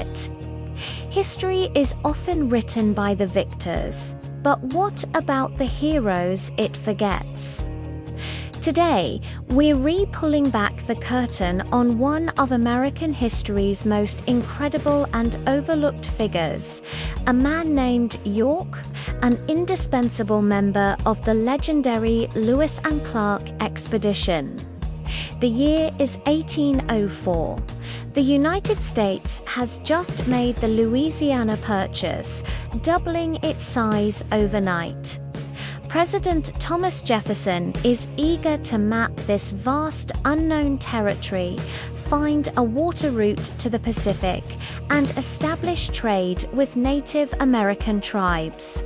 it. History is often written by the victors, but what about the heroes it forgets? Today, we're re-pulling back the curtain on one of American history's most incredible and overlooked figures, a man named York, an indispensable member of the legendary Lewis and Clark expedition. The year is 1804. The United States has just made the Louisiana Purchase, doubling its size overnight. President Thomas Jefferson is eager to map this vast unknown territory, find a water route to the Pacific, and establish trade with Native American tribes.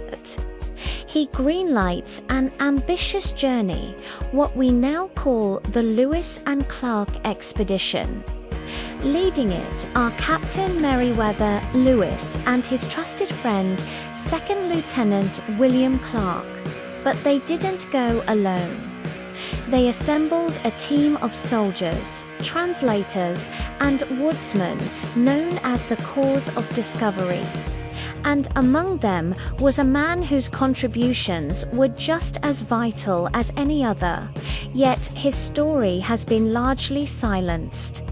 He greenlights an ambitious journey, what we now call the Lewis and Clark expedition. Leading it are Captain Meriwether Lewis and his trusted friend, Second Lieutenant William Clark. But they didn't go alone. They assembled a team of soldiers, translators, and woodsmen known as the Corps of Discovery. And among them was a man whose contributions were just as vital as any other, yet his story has been largely silenced.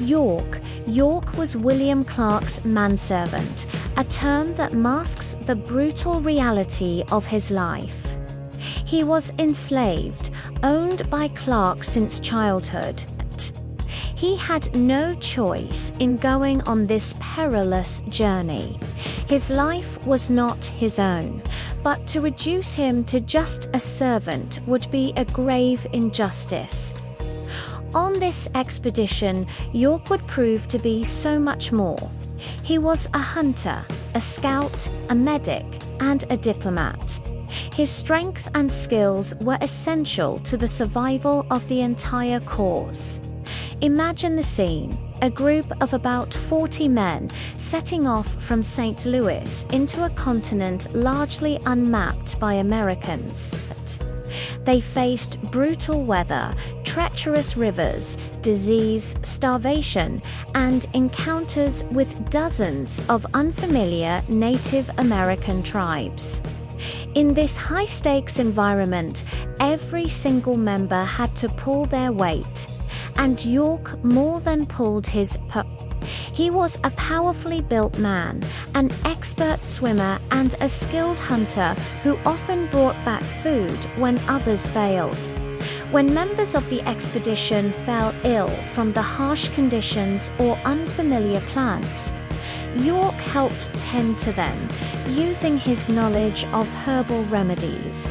York was William Clark's manservant, a term that masks the brutal reality of his life. He was enslaved, owned by Clark since childhood. He had no choice in going on this perilous journey. His life was not his own, but to reduce him to just a servant would be a grave injustice. On this expedition, York would prove to be so much more. He was a hunter, a scout, a medic, and a diplomat. His strength and skills were essential to the survival of the entire corps. Imagine the scene, a group of about 40 men setting off from St. Louis into a continent largely unmapped by Americans. They faced brutal weather, treacherous rivers, disease, starvation, and encounters with dozens of unfamiliar Native American tribes. In this high-stakes environment, every single member had to pull their weight, and York more than pulled his He was a powerfully built man, an expert swimmer, and a skilled hunter who often brought back food when others failed. When members of the expedition fell ill from the harsh conditions or unfamiliar plants, York helped tend to them, using his knowledge of herbal remedies.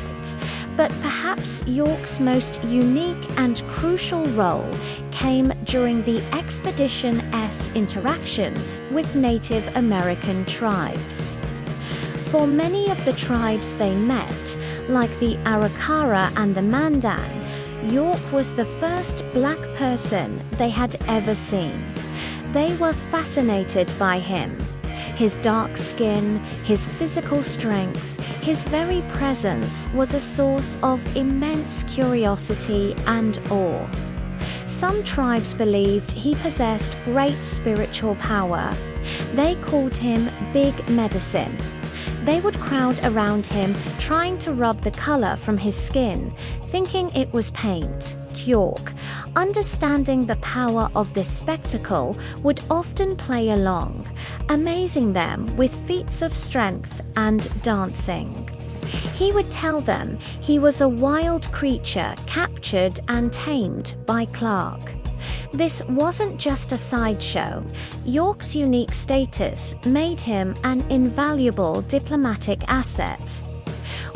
But perhaps York's most unique and crucial role came during the expedition's interactions with Native American tribes. For many of the tribes they met, like the Arikara and the Mandan, York was the first black person they had ever seen. They were fascinated by him. His dark skin, his physical strength, his very presence was a source of immense curiosity and awe. Some tribes believed he possessed great spiritual power. They called him Big Medicine. They would crowd around him, trying to rub the color from his skin, thinking it was paint. York, understanding the power of this spectacle, would often play along, amazing them with feats of strength and dancing. He would tell them he was a wild creature captured and tamed by Clark. This wasn't just a sideshow. York's unique status made him an invaluable diplomatic asset.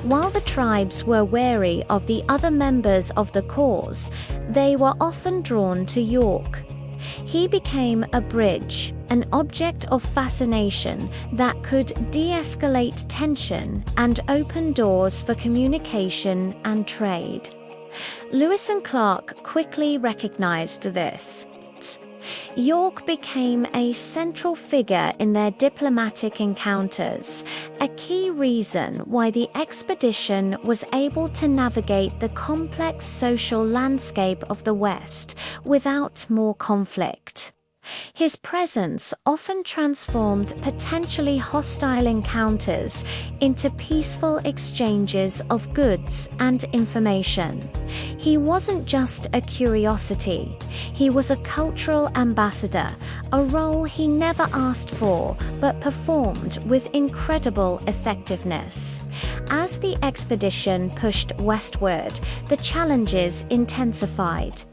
While the tribes were wary of the other members of the corps, they were often drawn to York. He became a bridge, an object of fascination that could de-escalate tension and open doors for communication and trade. Lewis and Clark quickly recognized this. York became a central figure in their diplomatic encounters, a key reason why the expedition was able to navigate the complex social landscape of the West without more conflict. His presence often transformed potentially hostile encounters into peaceful exchanges of goods and information. He wasn't just a curiosity, he was a cultural ambassador, a role he never asked for but performed with incredible effectiveness. As the expedition pushed westward, the challenges intensified.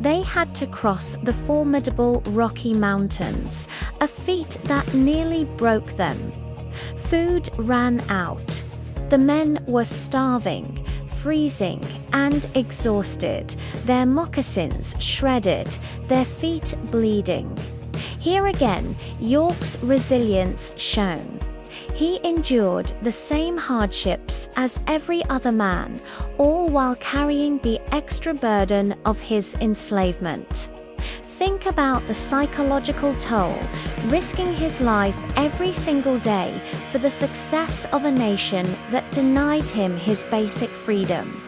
They had to cross the formidable Rocky Mountains, a feat that nearly broke them. Food ran out. The men were starving, freezing, and exhausted, their moccasins shredded, their feet bleeding. Here again, York's resilience shone. He endured the same hardships as every other man, all while carrying the extra burden of his enslavement. Think about the psychological toll, risking his life every single day for the success of a nation that denied him his basic freedom.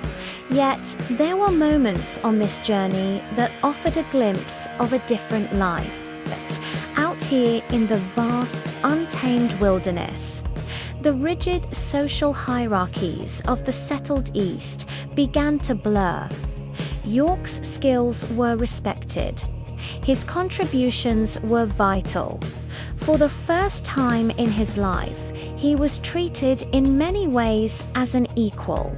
Yet, there were moments on this journey that offered a glimpse of a different life. Out here in the vast, untamed wilderness, the rigid social hierarchies of the settled East began to blur. York's skills were respected. His contributions were vital. For the first time in his life, he was treated in many ways as an equal.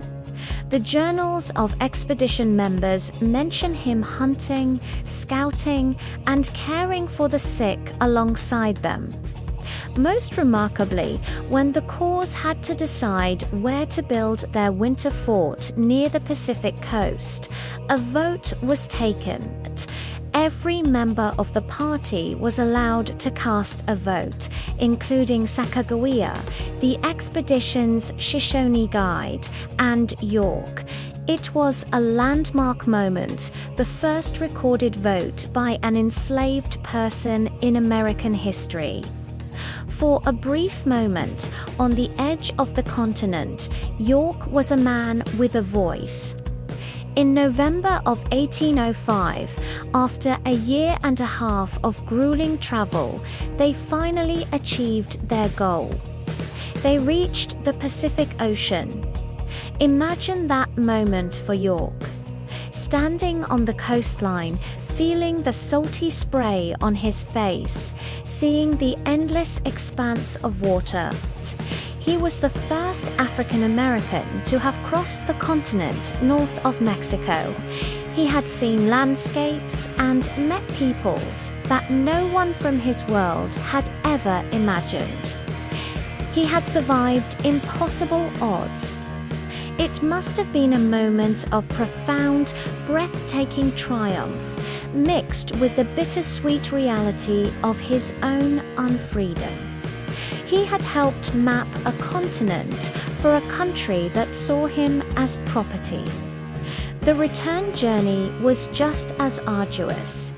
The journals of expedition members mention him hunting, scouting, and caring for the sick alongside them. Most remarkably, when the Corps had to decide where to build their winter fort near the Pacific coast, a vote was taken. Every member of the party was allowed to cast a vote, including Sacagawea, the expedition's Shoshone guide, and York. It was a landmark moment, the first recorded vote by an enslaved person in American history. For a brief moment, on the edge of the continent, York was a man with a voice. In November of 1805, after a year and a half of grueling travel, they finally achieved their goal. They reached the Pacific Ocean. Imagine that moment for York. Standing on the coastline, feeling the salty spray on his face, seeing the endless expanse of water. He was the first African American to have crossed the continent north of Mexico. He had seen landscapes and met peoples that no one from his world had ever imagined. He had survived impossible odds. It must have been a moment of profound, breathtaking triumph, mixed with the bittersweet reality of his own unfreedom. He had helped map a continent for a country that saw him as property. The return journey was just as arduous,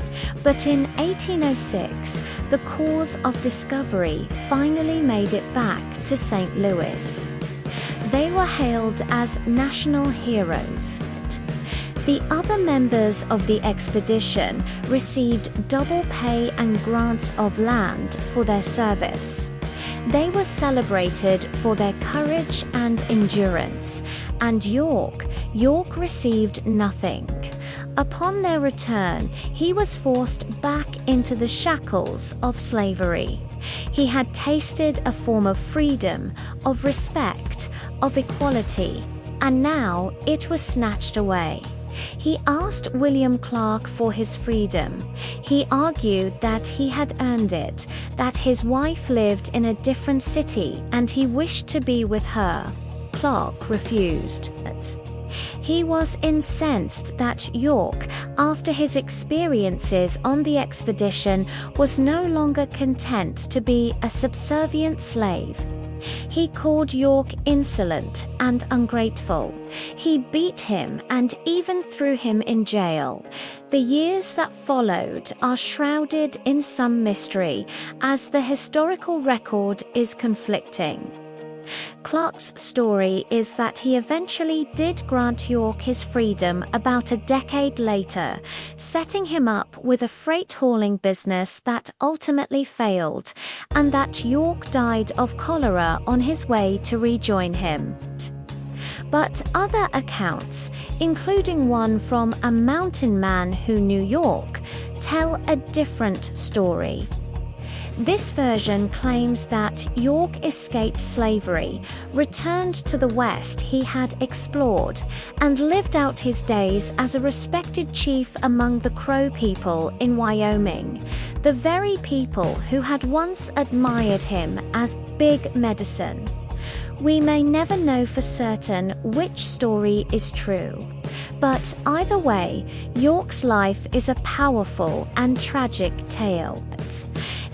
but in 1806, the cause of discovery finally made it back to St. Louis. They were hailed as national heroes. The other members of the expedition received double pay and grants of land for their service. They were celebrated for their courage and endurance, and York received nothing. Upon their return, he was forced back into the shackles of slavery. He had tasted a form of freedom, of respect, of equality, and now it was snatched away. He asked William Clark for his freedom. He argued that he had earned it, that his wife lived in a different city and he wished to be with her. Clark refused. He was incensed that York, after his experiences on the expedition, was no longer content to be a subservient slave. He called York insolent and ungrateful. He beat him and even threw him in jail. The years that followed are shrouded in some mystery, as the historical record is conflicting. Clark's story is that he eventually did grant York his freedom about a decade later, setting him up with a freight hauling business that ultimately failed, and that York died of cholera on his way to rejoin him. But other accounts, including one from a mountain man who knew York, tell a different story. This version claims that York escaped slavery, returned to the West he had explored, and lived out his days as a respected chief among the Crow people in Wyoming, the very people who had once admired him as Big Medicine. We may never know for certain which story is true, but either way, York's life is a powerful and tragic tale.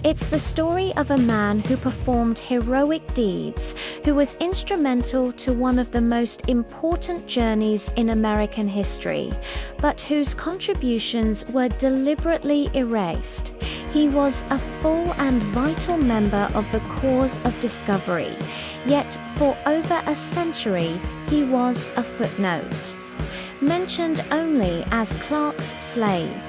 It's the story of a man who performed heroic deeds, who was instrumental to one of the most important journeys in American history, but whose contributions were deliberately erased. He was a full and vital member of the cause of discovery, yet for over a century he was a footnote, mentioned only as Clark's slave.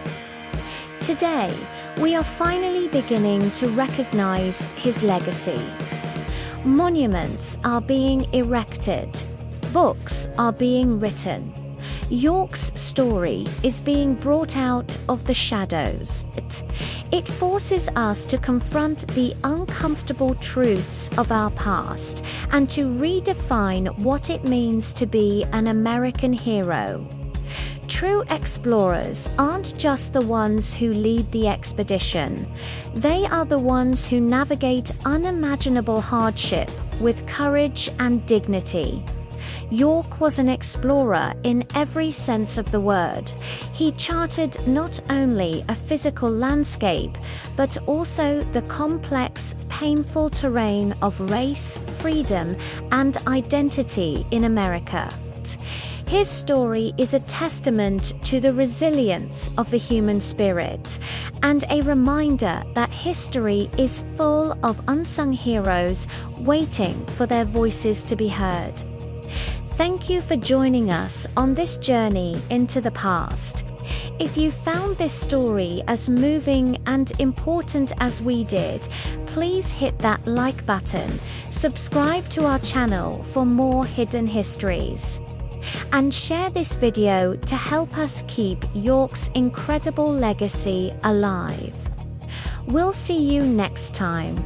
Today, we are finally beginning to recognize his legacy. Monuments are being erected. Books are being written. York's story is being brought out of the shadows. It forces us to confront the uncomfortable truths of our past and to redefine what it means to be an American hero. True explorers aren't just the ones who lead the expedition. They are the ones who navigate unimaginable hardship with courage and dignity. York was an explorer in every sense of the word. He charted not only a physical landscape, but also the complex, painful terrain of race, freedom, and identity in America. His story is a testament to the resilience of the human spirit, and a reminder that history is full of unsung heroes waiting for their voices to be heard. Thank you for joining us on this journey into the past. If you found this story as moving and important as we did, please hit that like button, subscribe to our channel for more hidden histories, and share this video to help us keep York's incredible legacy alive. We'll see you next time.